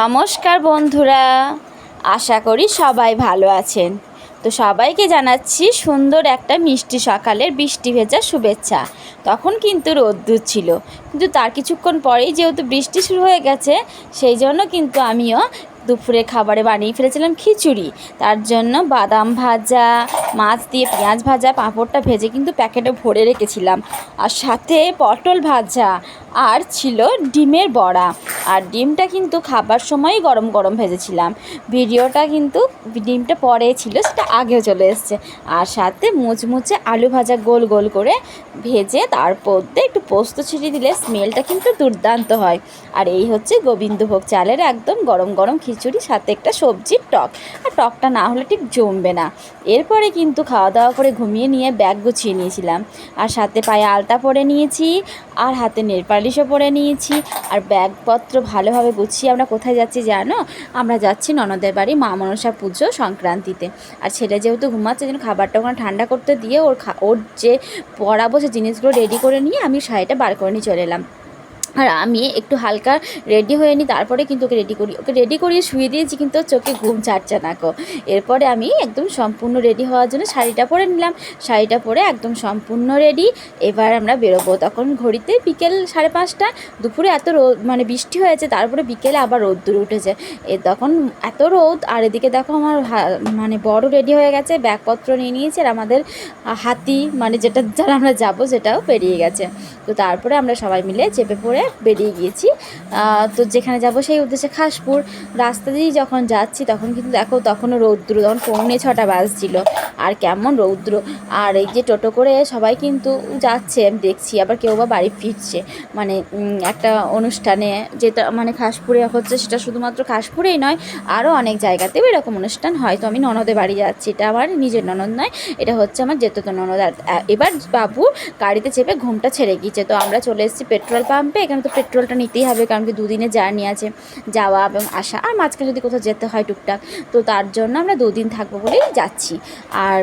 নমস্কার বন্ধুরা, আশা করি সবাই ভালো আছেন। তো সবাইকে জানাচ্ছি সুন্দর একটা মিষ্টি সকালের বৃষ্টি ভেজা শুভেচ্ছা। তখন কিন্তু রোদ্দুর ছিল, কিন্তু তার কিছুক্ষণ পরেই যেহেতু বৃষ্টি শুরু হয়ে গেছে, সেই জন্য কিন্তু আমিও দুপুরে খাবারে বানিয়ে ফেলেছিলাম খিচুড়ি। তার জন্য বাদাম ভাজা, মাছ দিয়ে পেঁয়াজ ভাজা, পাঁপড়টা ভেজে কিন্তু প্যাকেটে ভরে রেখেছিলাম, আর সাথে পটল ভাজা আর ছিল ডিমের বড়া। আর ডিমটা কিন্তু খাবার সময়ই গরম গরম ভেজেছিলাম। ভিডিওটা কিন্তু ডিমটা পরে ছিল, সেটা আগেও চলে এসছে। আর সাথে মুচমুচে আলু ভাজা গোল গোল করে ভেজে তারপর একটু পোস্ত ছিটিয়ে দিলে স্মেলটা কিন্তু দুর্দান্ত হয়। আর এই হচ্ছে গোবিন্দভোগ চালের একদম গরম গরম খিচুড়ি, সাথে একটা সবজির টক। আর টকটা না হলে ঠিক জমবে না। এরপরে কিন্তু খাওয়া দাওয়া করে ঘুমিয়ে নিয়ে ব্যাগ গুছিয়ে নিয়েছিলাম, আর সাথে পায়ে আলতা পরে নিয়েছি, আর হাতে নেল পালিশও পরে নিয়েছি। আর ব্যাগপত্র ভালোভাবে গুছিয়ে আমরা কোথায় যাচ্ছি জানো? আমরা যাচ্ছি ননদের বাড়ি মা মনসা পুজো সংক্রান্তিতে। আর ছেলে যেহেতু ঘুমাচ্ছে, যেন খাবারটা ওখানে ঠান্ডা করতে দিয়ে ওর যে পরাবো সে জিনিসগুলো রেডি করে নিয়ে আমি শাড়িটা বার করে নিয়ে চলে এলাম। আর আমি একটু হালকা রেডি হয়ে নিই, তারপরে কিন্তু ওকে রেডি করিয়ে শুয়ে দিয়েছি, কিন্তু চোখে ঘুম ছাড়ছে না গো। এরপরে আমি একদম সম্পূর্ণ রেডি হওয়ার জন্য শাড়িটা পরে নিলাম। শাড়িটা পরে একদম সম্পূর্ণ রেডি। এবার আমরা বেরোবো। তখন ঘড়িতে বিকেল 5:30। দুপুরে এত রোদ, মানে বৃষ্টি হয়েছে, তারপরে বিকেলে আবার রোদ্দুর উঠেছে। তখন এত রোদ। আর এদিকে দেখো আমার মানে বড় রেডি হয়ে গেছে, ব্যাগপত্র নিয়ে নিয়েছে। আর আমাদের হাতি, মানে যারা আমরা যাবো সেটাও বেরিয়ে গেছে। তো তারপরে আমরা সবাই মিলে চেপে পড়ে বেরিয়ে গিয়েছি। তো যেখানে যাব সেই উদ্দেশ্যে খাসপুর। রাস্তা দিয়েই যখন যাচ্ছি তখন কিন্তু দেখো তখনও রৌদ্র, তখন 6:45 বাজছিল, আর কেমন রৌদ্র। আর এই যে টোটো করে সবাই কিন্তু যাচ্ছে আমি দেখছি, আবার কেউ বা বাড়ি ফিরছে, মানে একটা অনুষ্ঠানে, যেটা মানে খাসপুরে হচ্ছে, সেটা শুধুমাত্র খাসপুরেই নয়, আরও অনেক জায়গাতেও এরকম অনুষ্ঠান হয়। তো আমি ননদের বাড়ি যাচ্ছি, এটা আমার নিজের ননদ নয়, এটা হচ্ছে আমার জেঠতো ননদ। আর এবার বাবু গাড়িতে চেপে ঘুমটা ছেড়ে গিয়েছে। তো আমরা চলে এসেছি পেট্রোল পাম্পে। এখানে তো পেট্রোলটা নিতেই হবে, কারণ কি দুদিনের জার্নি আছে, যাওয়া এবং আসা, আর মাঝখানে যদি কোথাও যেতে হয় টুকটাক, তো তার জন্য আমরা 2 দিন থাকবো বলেই যাচ্ছি। আর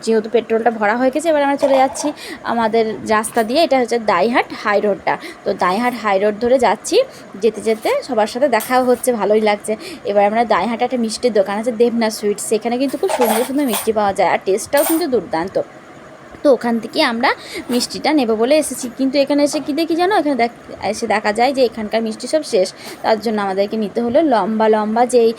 যেহেতু পেট্রোলটা ভরা হয়ে গেছে, এবার আমরা চলে যাচ্ছি আমাদের রাস্তা দিয়ে। এটা হচ্ছে দাইহাট হাই রোডটা। তো দাইহাট হাই রোড ধরে যাচ্ছি, যেতে যেতে সবার সাথে দেখাও হচ্ছে, ভালোই লাগছে। এবার আমরা দাইহাটে একটা মিষ্টির দোকান আছে, দেবনা সুইটস, সেখানে কিন্তু খুব সুন্দর সুন্দর মিষ্টি পাওয়া যায়, আর টেস্টটাও কিন্তু দুর্দান্ত। তো ওখান থেকে আমরা মিষ্টিটা নেব বলে এসেছি, কিন্তু এখানে এসে কী দেখি জানো? এখানে এসে দেখা যায় যে এখানকার মিষ্টি সব শেষ। তার জন্য আমাদেরকে নিতে হলো লম্বা লম্বা যেই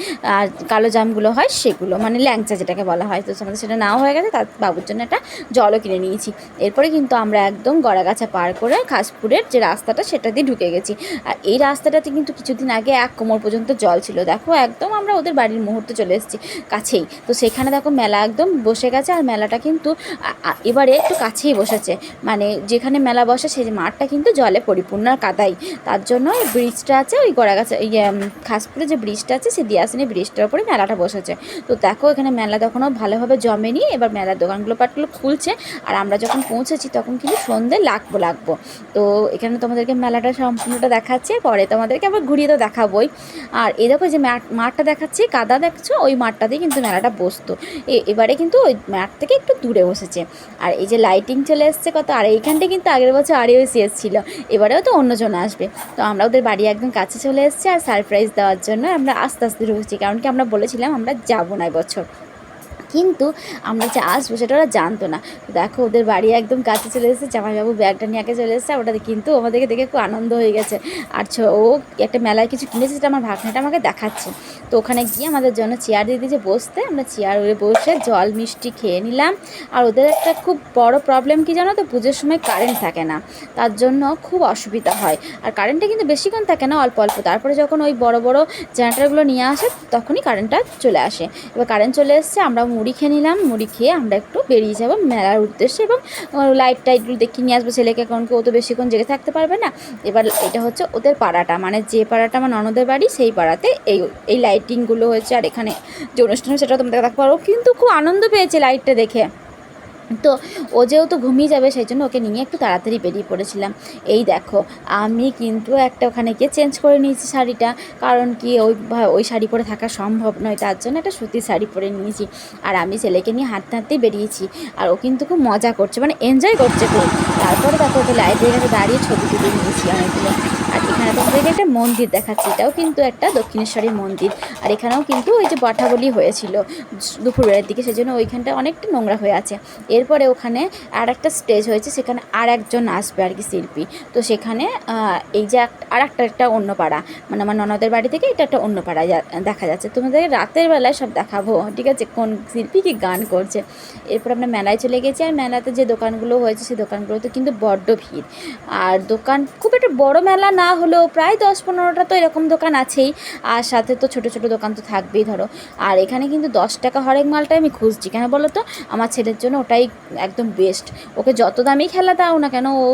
কালো জামগুলো হয় সেগুলো, মানে ল্যাংচা যেটাকে বলা হয়। তো আমাদের সেটা নাও হয়ে গেছে, তার বাবুর জন্য একটা জলও কিনে নিয়েছি। এরপরে কিন্তু আমরা একদম গড়াগাছা পার করে খাসপুরের যে রাস্তাটা সেটা দিয়ে ঢুকে গেছি। আর এই রাস্তাটাতে কিন্তু কিছুদিন আগে 1 কোমর পর্যন্ত জল ছিল। দেখো একদম আমরা ওদের বাড়ির মুহূর্তে চলে এসেছি, কাছেই। তো সেখানে দেখো মেলা একদম বসে গেছে, আর মেলাটা কিন্তু এবারে একটু কাছেই বসেছে, মানে যেখানে মেলা বসে সেই মাঠটা কিন্তু জলে পরিপূর্ণ, কাদাই। তার জন্য ওই ব্রিজটা আছে, ওই গড়াগাছা খাসপুরে যে ব্রিজটা আছে, সেই দিয়াসিনী ব্রিজটার উপরে মেলাটা বসেছে। তো দেখো এখানে মেলা তখনও ভালোভাবে জমেনি। এবার মেলার দোকানগুলো পাটগুলো খুলছে, আর আমরা যখন পৌঁছেছি তখন কিন্তু সন্ধে লাগবো। তো এখানে তোমাদেরকে মেলাটা সম্পূর্ণটা দেখাচ্ছে, পরে তোমাদেরকে আবার ঘুরিয়ে তো দেখাবোই। আর এই দেখো যে মাঠটা দেখাচ্ছি, কাদা দেখছো, ওই মাঠটাতেই কিন্তু মেলাটা বসতো। এবারে কিন্তু ওই মাঠ থেকে একটু দূরে বসেছে। আর এই যে লাইটিং চলে এসছে কত। আর এইখানটা কিন্তু আগের বছর আরইউসি এসেছিলো, এবারেও তো অন্যজন আসবে। তো আমরা ওদের বাড়ি একদম কাছে চলে এসেছি, আর সারপ্রাইজ দেওয়ার জন্য আমরা আস্তে আস্তে ঢুকছি, কারণ কি আমরা বলেছিলাম আমরা যাবো না এবছর, কিন্তু আমরা যে আসবো সেটা ওরা জানতো না। দেখো ওদের বাড়ি একদম কাছে চলে এসেছে, জামাইবাবু ব্যাগটা নিয়ে আগে চলে এসেছে। ওটা কিন্তু আমাদেরকে দেখে খুব আনন্দ হয়ে গেছে। আর ও একটা মেলায় কিছু কিনেছে, সেটা আমার ভাগ্নেটা আমাকে দেখাচ্ছে। তো ওখানে গিয়ে আমাদের জন্য চেয়ার দিয়ে দিয়েছে বসতে, আমরা চেয়ার উড়ে বসে জল মিষ্টি খেয়ে নিলাম। আর ওদের একটা খুব বড় প্রবলেম কি জানো তো, পুজোর সময় কারেন্ট থাকে না, তার জন্য খুব অসুবিধা হয়। আর কারেন্টটা কিন্তু বেশিক্ষণ থাকে না, অল্প অল্প। তারপরে যখন ওই বড় বড় জেনারেটরগুলো নিয়ে আসে তখনই কারেন্টটা চলে আসে। এবার কারেন্ট চলে এসছে, আমরা মুড়ি খেয়ে নিলাম। মুড়ি খেয়ে আমরা একটু বেরিয়ে যাবো মেলার উদ্দেশ্যে, এবং লাইট টাইটগুলো দেখিয়ে নিয়ে আসবো ছেলেকে, কারণ কি ও তো বেশিক্ষণ জেগে থাকতে পারবে না। এবার এটা হচ্ছে ওদের পাড়াটা, মানে যে পাড়াটা আমার ননদের বাড়ি, সেই পাড়াতে এই লাইটিংগুলো হয়েছে। আর এখানে যে অনুষ্ঠান সেটা তোমাদের দেখতে পারো, কিন্তু খুব আনন্দ পেয়েছে লাইটটা দেখে। তো ও যেহেতু ঘুমিয়ে যাবে, সেই জন্য ওকে নিয়ে একটু তাড়াতাড়ি বেরিয়ে পড়েছিলাম। এই দেখো আমি কিন্তু একটা ওখানে গিয়ে চেঞ্জ করে নিয়েছি শাড়িটা, কারণ কি ওই শাড়ি পরে থাকা সম্ভব নয়, তার জন্য একটা সুতির শাড়ি পরে নিয়েছি। আর আমি ছেলেকে নিয়ে হাঁটতে হাঁটতেই বেরিয়েছি, আর ও কিন্তু খুব মজা করছে, মানে এনজয় করছে খুব। তারপরে দেখো ওকে লাইটের কাছে দাঁড়িয়ে ছবি তুলে নিয়েছি অনেকগুলো। আর এখানে তোমাদেরকে একটা মন্দির দেখাচ্ছি, এটাও কিন্তু একটা দক্ষিণেশ্বরী মন্দির। আর এখানেও কিন্তু ওই যে বলি হয়েছিল দুপুরবেলার দিকে, সেজন্য ওইখানটা অনেকটা নোংরা হয়ে আছে। এরপরে ওখানে আর একটা স্টেজ হয়েছে, সেখানে আর একজন আসবে আর কি শিল্পী। তো সেখানে এই যে আর একটা অন্য পাড়া, মানে আমার ননদের বাড়ি থেকে এটা একটা অন্য পাড়ায় দেখা যাচ্ছে। তোমাদের রাতের বেলায় সব দেখাবো, ঠিক আছে, কোন শিল্পী কী গান করছে। এরপর আমরা মেলায় চলে গেছি, আর মেলাতে যে দোকানগুলো হয়েছে সেই দোকানগুলোতে কিন্তু বড্ড ভিড়। আর দোকান খুব একটা বড় মেলা না হলেও প্রায় 10-15টা তো এরকম দোকান আছেই, আর সাথে তো ছোটো ছোটো দোকান তো থাকবেই ধরো। আর এখানে কিন্তু 10 টাকা হরেক মালটাই আমি খুঁজছি, কেন বলো তো, আমার ছেলের জন্য ওটাই একদম বেস্ট। ওকে যত দামি খেলা দাও না কেন, ও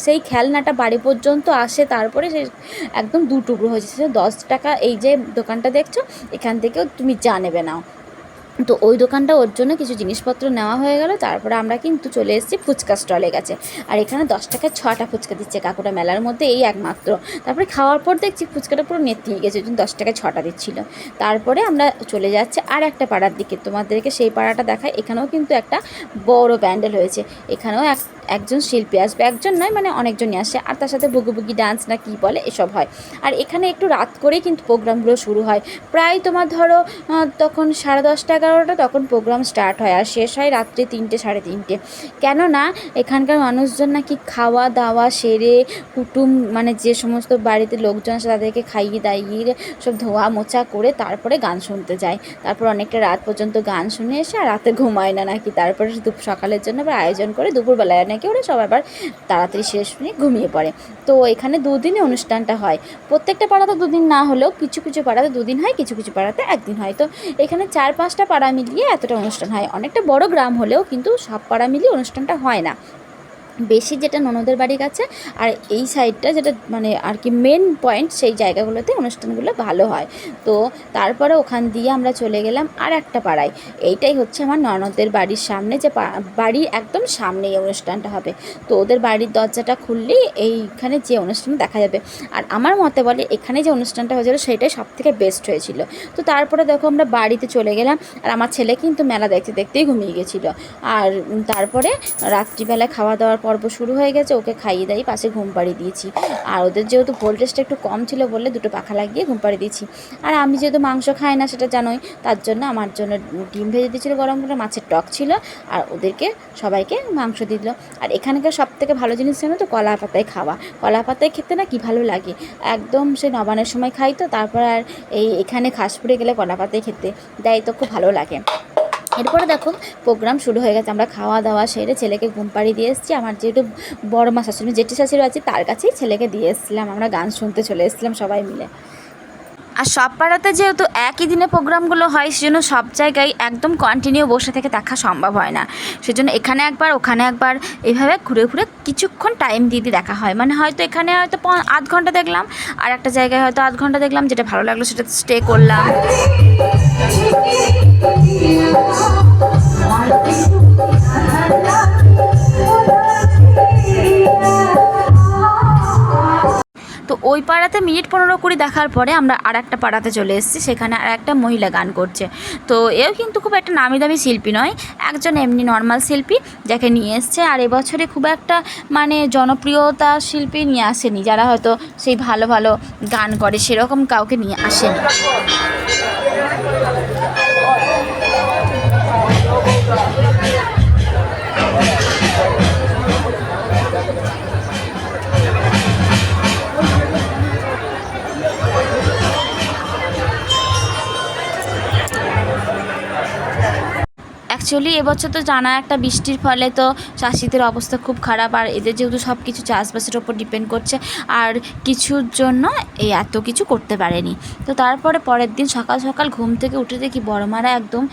সেই খেলনাটা বাড়ি পর্যন্ত আসে, তারপরে সে একদম 2 টুকরো হয়েছে। 10 টাকা এই যে দোকানটা দেখছো, এখান থেকেও তুমি যা নেবে নাও। তো ওই দোকানটা ওর জন্য কিছু জিনিসপত্র নেওয়া হয়ে গেল। তারপরে আমরা কিন্তু চলে এসেছি ফুচকা স্টলে গেছে, আর এখানে 10 টাকায় 6টা ফুচকা দিচ্ছে কাকুটা, মেলার মধ্যে এই একমাত্র। তারপরে খাওয়ার পর দেখছি ফুচকাটা পুরো নেতিয়ে গেছে, 10 টাকায় 6টা দিচ্ছিলো। তারপরে আমরা চলে যাচ্ছি আর একটা পাড়ার দিকে, তোমাদেরকে সেই পাড়াটা দেখায়। এখানেও কিন্তু একটা বড় প্যান্ডেল হয়েছে, এখানেও একজন শিল্পী আসবে, একজন নয় মানে অনেকজনই আসে, আর তার সাথে বুগি ডান্স না কি বলে এসব হয়। আর এখানে একটু রাত করেই কিন্তু প্রোগ্রামগুলো শুরু হয়, প্রায় তোমার ধরো তখন 10:30-11টা তখন প্রোগ্রাম স্টার্ট হয়, আর শেষ হয় রাত্রি 3-3:30। কেননা এখানকার মানুষজন নাকি খাওয়া দাওয়া সেরে, কুটুম মানে যে সমস্ত বাড়িতে লোকজন আছে তাদেরকে খাইয়ে দাইয়ে সব ধোয়া মোছা করে তারপরে গান শুনতে যায়। তারপর অনেকটা রাত পর্যন্ত গান শুনে এসে আর রাতে ঘুমায় না নাকি, তারপরে সকালের জন্য আবার আয়োজন করে দুপুরবেলায় নাকি ওরা সব আবার তাড়াতাড়ি শেষ নিয়ে ঘুমিয়ে পড়ে। তো এখানে 2 দিনে অনুষ্ঠানটা হয়, প্রত্যেকটা পাড়াতে 2 দিন না হলেও কিছু কিছু পাড়াতে 2 দিন হয়, কিছু কিছু পাড়াতে 1 দিন হয়। তো এখানে 4-5টা পাড়া মিলিয়ে এতটা অনুষ্ঠান হয়, অনেকটা বড় গ্রাম হলেও কিন্তু সব পাড়া মিলিয়ে অনুষ্ঠানটা হয় না। বেশি যেটা ননদের বাড়ির কাছে আর এই সাইডটা যেটা মানে আর কি মেন পয়েন্ট, সেই জায়গাগুলোতে অনুষ্ঠানগুলো ভালো হয়। তো তারপরে ওখান দিয়ে আমরা চলে গেলাম আর একটা পাড়ায়, এইটাই হচ্ছে আমার ননদের বাড়ির সামনে, যে বাড়ির একদম সামনেই অনুষ্ঠানটা হবে। তো ওদের বাড়ির দরজাটা খুললেই এইখানে যে অনুষ্ঠান দেখা যাবে। আর আমার মতে বলে এখানে যে অনুষ্ঠানটা হয়েছিল সেটাই সবথেকে বেস্ট হয়েছিল। তো তারপরে দেখো আমরা বাড়িতে চলে গেলাম, আর আমার ছেলে কিন্তু মেলা দেখতে দেখতেই ঘুমিয়ে গেছিলো। আর তারপরে রাত্রিবেলা খাওয়া দাওয়ার পর্ব শুরু হয়ে গেছে, ওকে খাইয়ে দাইয়ে পাশে ঘুম পাড়িয়ে দিয়েছি। আর ওদের যেহেতু ভোল্টেজটা একটু কম ছিল বলে 2টো পাখা লাগিয়ে ঘুম পাড়িয়ে দিয়েছি। আর আমি যেহেতু মাংস খাই না সেটা জানোই, তার জন্য আমার জন্য ডিম ভেজে দিয়েছিলো গরম করে, মাছের টক ছিল, আর ওদেরকে সবাইকে মাংস দিল। আর এখানকার সবথেকে ভালো জিনিস জানো তো, কলা পাতায় খাওয়া। কলা পাতায় খেতে না কি ভালো লাগে, একদম সে নবানের সময় খাই তো, তারপর আর এখানে খাসপুরে গেলে কলা পাতায় খেতে দেয়, তো খুব ভালো লাগে। এরপরে দেখো প্রোগ্রাম শুরু হয়ে গেছে, আমরা খাওয়া দাওয়া সেরে ছেলেকে ঘুম পাড়িয়ে দিয়ে এসেছি। আমার যেহেতু বড় মা শাশুড়ি জেঠি শাশুড়ি আছে, তার কাছেই ছেলেকে দিয়ে এসেছিলাম, আমরা গান শুনতে চলে এসেছিলাম সবাই মিলে। আর সব পাড়াতে যেহেতু একই দিনে প্রোগ্রামগুলো হয়, সেজন্য সব জায়গায় একদম কন্টিনিউ বসে থেকে দেখা সম্ভব হয় না, সেজন্য এখানে একবার ওখানে একবার এইভাবে ঘুরে ঘুরে কিছুক্ষণ টাইম দিয়ে দেখা হয়। মানে হয়তো এখানে হয়তো আধ ঘন্টা দেখলাম, আর একটা জায়গায় হয়তো আধ ঘন্টা দেখলাম, যেটা ভালো লাগলো সেটা স্টে করলাম। তো ওই পাড়াতে মিনিট 15-20 দেখার পরে আমরা আর একটা পাড়াতে চলে এসেছি, সেখানে আর একটা মহিলা গান করছে। তো এও কিন্তু খুব একটা নামি দামি শিল্পী নয়, একজন এমনি নর্মাল শিল্পী যাকে নিয়ে এসছে। আর এবছরে খুব একটা মানে জনপ্রিয়তা শিল্পী নিয়ে আসেনি, যারা হয়তো সেই ভালো ভালো গান করে সেরকম কাউকে নিয়ে আসেনি। অ্যাকচুয়ালি এবছর তো জানা একটা বৃষ্টির ফলে তো চাষিদের অবস্থা খুব খারাপ, আর এদের যেহেতু সব কিছু চাষবাসের ওপর ডিপেন্ড করছে, আর কিছুর জন্য এই এত কিছু করতে পারেনি। তো তারপরে পরের দিন সকাল সকাল ঘুম থেকে উঠে দেখি বড় মারা একদম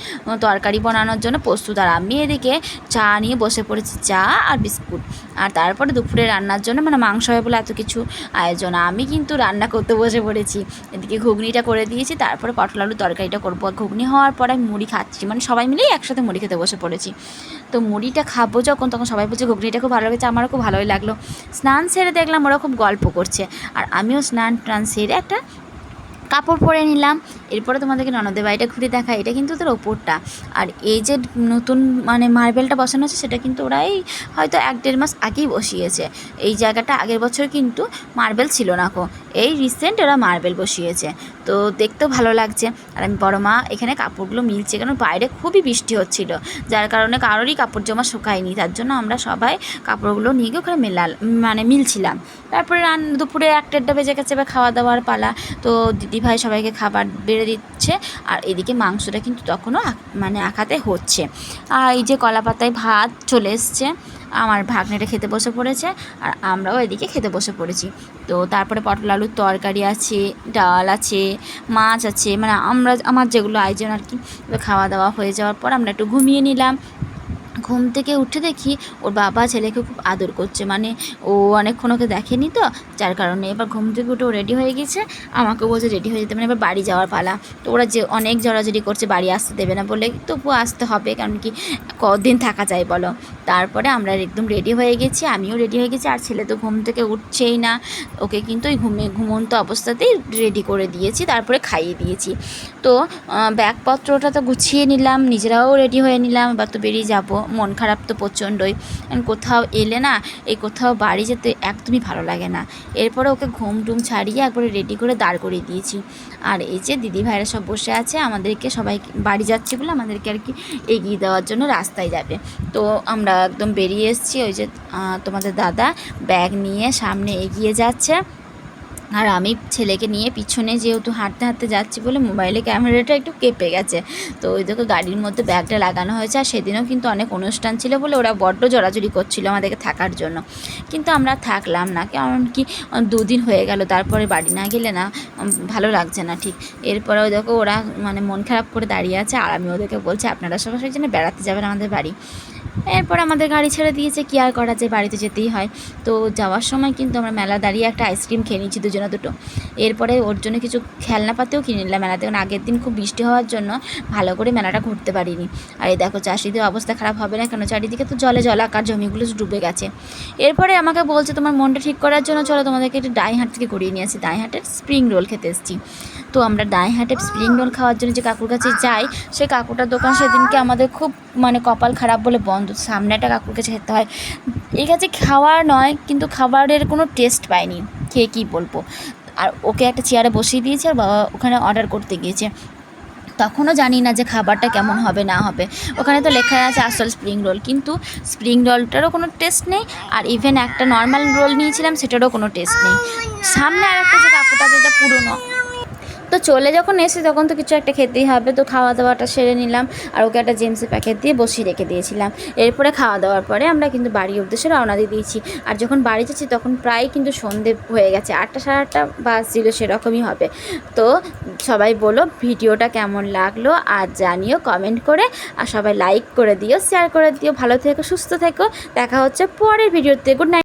তরকারি বানানোর জন্য প্রস্তুত, আর আমি এদিকে চা নিয়ে বসে পড়েছি, চা আর বিস্কুট। আর তারপরে দুপুরে রান্নার জন্য মানে মাংস হবে বলে এত কিছু আয়োজন, আমি কিন্তু রান্না করতে বসে পড়েছি। এদিকে ঘুগনিটা করে দিয়েছি, তারপরে পটল আলুর তরকারিটা করবো। ঘুগনি হওয়ার পরে আমি মুড়ি খাচ্ছি, মানে সবাই মিলেই একসাথে মুড়ি খেতে বসে পড়েছি। তো মুড়িটা খাবো যখন, তখন সবাই বলছে ঘুগনিটা খুব ভালো লেগেছে, আমারও খুব ভালোই লাগলো। স্নান সেরে দেখলাম ওরা খুব গল্প করছে, আর আমিও স্নান টান সেরে একটা কাপড় পরে নিলাম। এরপরে তোমাদেরকে ননদের বাড়িটা ঘুরে দেখাই। এটা কিন্তু ওদের ওপরটা। আর এই যে নতুন মানে মার্বেলটা বসানো আছে সেটা কিন্তু ওরাই হয়তো 1-1.5 মাস আগেই বসিয়েছে। এই জায়গাটা আগের বছর কিন্তু মার্বেল ছিল না কো, এই রিসেন্ট ওরা মার্বেল বসিয়েছে। তো দেখতেও ভালো লাগছে। আর আমি বড় মা এখানে কাপড়গুলো মিলছে, কারণ বাইরে খুবই বৃষ্টি হচ্ছিল, যার কারণে কারোরই কাপড় জামা শুকায়নি। তার জন্য আমরা সবাই কাপড়গুলো নিয়ে গিয়ে ওখানে মিলছিলাম। তারপরে দুপুরে 1-1.5 বেজে গেছে, এবার খাওয়া দাওয়ার পালা। তো দিদিভাই সবাইকে খাবার বেড়ে দিচ্ছে, আর এদিকে মাংসটা কিন্তু তখনও আখাতে হচ্ছে। আর এই যে কলা পাতায় ভাত চলে এসছে, আমার ভাগ্নেটা খেতে বসে পড়েছে, আর আমরাও এদিকে খেতে বসে পড়েছি। তো তারপরে পটল আলুর তরকারি আছে, ডাল আছে, মাছ আছে, মানে আমার যেগুলো আয়োজন আর কি। খাওয়া দাওয়া হয়ে যাওয়ার পর আমরা একটু ঘুমিয়ে নিলাম। ঘুম থেকে উঠে দেখি ওর বাবা ছেলেকে খুব আদর করছে, মানে ও অনেকক্ষণ ওকে দেখেনি তো, যার কারণে এবার ঘুম থেকে উঠে ও রেডি হয়ে গেছে, আমাকেও বলছে রেডি হয়ে যেতে, মানে এবার বাড়ি যাওয়ার পালা। তো ওরা যে অনেক জড়াজড়ি করছে বাড়ি আসতে দেবে না বলে, তবুও আসতে হবে, কারণ কি কদিন থাকা যায় বলো। তারপরে আমরা একদম রেডি হয়ে গেছি, আমিও রেডি হয়ে গেছি, আর ছেলে তো ঘুম থেকে উঠছেই না। ওকে কিন্তু ওই ঘুমন্ত অবস্থাতেই রেডি করে দিয়েছি, তারপরে খাইয়ে দিয়েছি। তো ব্যাগপত্রটা তো গুছিয়ে নিলাম, নিজেরাও রেডি হয়ে নিলাম, এবার তো বেরিয়ে যাবো। মন খারাপ তো প্রচণ্ডই, কোথাও এলে না এই কোথাও বাড়ি যেতে একদমই ভালো লাগে না। এরপরে ওকে ঘুম টুম ছাড়িয়ে একবারে রেডি করে দাঁড় করিয়ে দিয়েছি। আর এই যে দিদি ভাইরা সব বসে আছে, আমাদেরকে সবাই বাড়ি যাচ্ছে বলে আমাদেরকে আর কি এগিয়ে দেওয়ার জন্য রাস্তায় যাবে। তো আমরা একদম বেরিয়ে এসেছি। ওই যে তোমাদের দাদা ব্যাগ নিয়ে সামনে এগিয়ে যাচ্ছে, আর আমি ছেলেকে নিয়ে পিছনে, যেহেতু হাঁটতে হাঁটতে যাচ্ছি বলে মোবাইলে ক্যামেরাটা একটু কেঁপে গেছে। তো ওই দেখো গাড়ির মধ্যে ব্যাগটা লাগানো হয়েছে। আর সেদিনও কিন্তু অনেক অনুষ্ঠান ছিল বলে ওরা বড্ড জোরাজুরি করছিল আমাদেরকে থাকার জন্য, কিন্তু আমরা থাকলাম না, কারণ কি 2 দিন হয়ে গেল, তারপরে বাড়ি না গেলে না ভালো লাগছে না ঠিক। এরপরে ওই দেখো ওরা মানে মন খারাপ করে দাঁড়িয়ে আছে, আর আমি ওদেরকে বলছি আপনারা সবাই জন্য বেড়াতে যাবেন আমাদের বাড়ি। এরপর আমাদের গাড়ি ছেড়ে দিয়েছে, কী আর করা যায়, বাড়িতে যেতেই হয়। তো যাওয়ার সময় কিন্তু আমরা মেলা দাঁড়িয়ে একটা আইসক্রিম খেয়ে নিয়েছি দুজনে দুটো। এরপরে ওর জন্য কিছু খেলনাপাতিও কিনে নিলাম মেলাতে, কারণ আগের দিন খুব বৃষ্টি হওয়ার জন্য ভালো করে মেলাটা ঘুরতে পারিনি। আর এই দেখো চাষিদের অবস্থা খারাপ হবে না কেন, চারিদিকে তো জলাকার, জমিগুলো ডুবে গেছে। এরপরে আমাকে বলছে তোমার মনটা ঠিক করার জন্য চলো তোমাদেরকে একটু ডাইহাট থেকে ঘুরিয়ে নিয়ে আসি। ডাইহাটের স্প্রিং রোল খেতে এসেছি। তো আমরা ডাইহাটের স্প্রিং রোল খাওয়ার জন্য যে কাকুর কাছে যাই, সেই কাকুটার দোকান সেদিনকে আমাদের খুব মানে কপাল খারাপ বলে বন্ধ, সামনে একটা কাকুর কাছে খেতে হয়। এই কাছে খাওয়ার নয়, কিন্তু খাবারের কোনো টেস্ট পাইনি, খেয়ে কী বলবো। আর ওকে একটা চেয়ারে বসিয়ে দিয়েছে, আর বাবা ওখানে অর্ডার করতে গিয়েছে। তখনও জানি না যে খাবারটা কেমন হবে না হবে। ওখানে তো লেখা আছে আসল স্প্রিং রোল, কিন্তু স্প্রিং রোলটারও কোনো টেস্ট নেই, আর ইভেন একটা নর্মাল রোল নিয়েছিলাম সেটারও কোনো টেস্ট নেই। সামনে আর একটা যে কাকুটা, যেটা পুরনো, তো চলে যখন এসে তখন তো কিছু একটা খেতেই হবে। তো খাওয়া দাওয়াটা সেরে নিলাম, আর ওকে একটা জেমসের প্যাকেট দিয়ে বসিয়ে রেখে দিয়েছিলাম। এরপরে খাওয়া দাওয়ার পরে আমরা কিন্তু বাড়ির উদ্দেশ্যে রওনা দিয়ে দিয়েছি। আর যখন বাড়ি যাচ্ছি তখন প্রায় কিন্তু সন্ধে হয়ে গেছে, 8টা সাড়ে 8টা বাজছিল, সেরকমই হবে। তো সবাই বলো ভিডিওটা কেমন লাগলো আর জানিও কমেন্ট করে, আর সবাই লাইক করে দিও, শেয়ার করে দিও। ভালো থেকো, সুস্থ থেকো, দেখা হচ্ছে পরের ভিডিওতে। Good night.